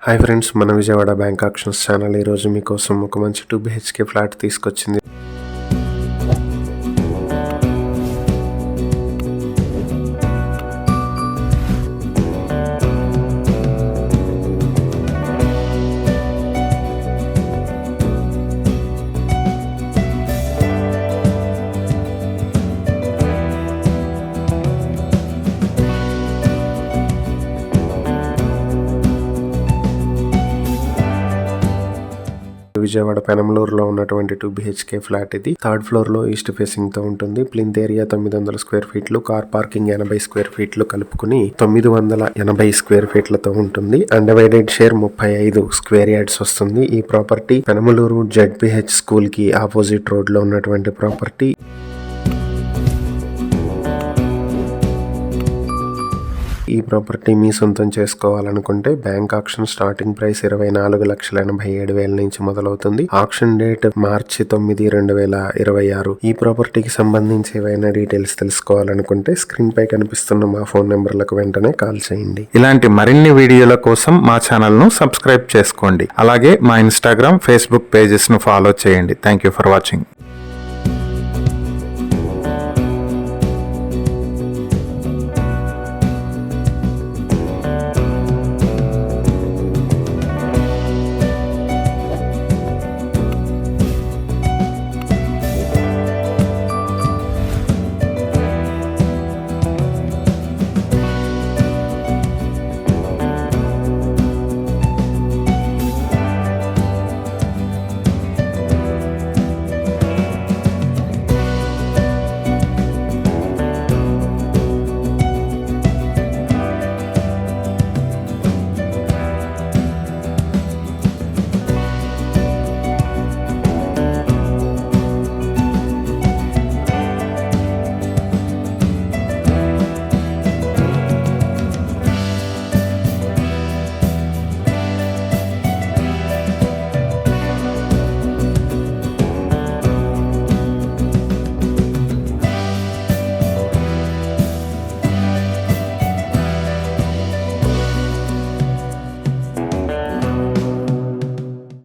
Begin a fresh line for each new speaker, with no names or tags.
Hi friends, మన Vijayawada bank actions channel ఈరోజు మీకోసం ఒక మంచి 2 BHK ఫ్లాట్ తీసుకొచ్చింది. విజయవాడ పెనమలూరులో ఉన్నటువంటి 2 BHK ఫ్లాట్ ఇది. థర్డ్ ఫ్లోర్ లో ఈస్ట్ ఫేసింగ్ తో ఉంటుంది. ప్లింత్ ఏరియా 900 స్క్వేర్ ఫీట్లు, కార్ పార్కింగ్ 80 స్క్వేర్ ఫీట్లు కలుపుకుని 980 స్క్వేర్ ఫీట్లతో ఉంటుంది. అన్డివైడెడ్ షేర్ 35 స్క్వేర్ యార్డ్స్ వస్తుంది. ఈ ప్రాపర్టీ పెనమలూరు ZPH స్కూల్ కి ఆపోజిట్ రోడ్ లో ఉన్నటువంటి ప్రాపర్టీ. ఈ ప్రాపర్టీ మీ సొంతం చేసుకోవాలనుకుంటే బ్యాంక్ ఆక్షన్ స్టార్టింగ్ ప్రైస్ 24,87,000 నుంచి మొదలవుతుంది. ఆక్షన్ డేట్ మార్చి 9, 2026. ఈ ప్రాపర్టీకి సంబంధించి ఏవైనా డీటెయిల్స్ తెలుసుకోవాలనుకుంటే స్క్రీన్ పై కనిపిస్తున్న మా ఫోన్ నెంబర్లకు వెంటనే కాల్ చేయండి.
ఇలాంటి మరిన్ని వీడియోల కోసం మా ఛానల్ ను సబ్స్క్రైబ్ చేసుకోండి. అలాగే మా ఇన్స్టాగ్రామ్, ఫేస్బుక్ పేజెస్ ను ఫాలో చేయండి. Thank you for watching.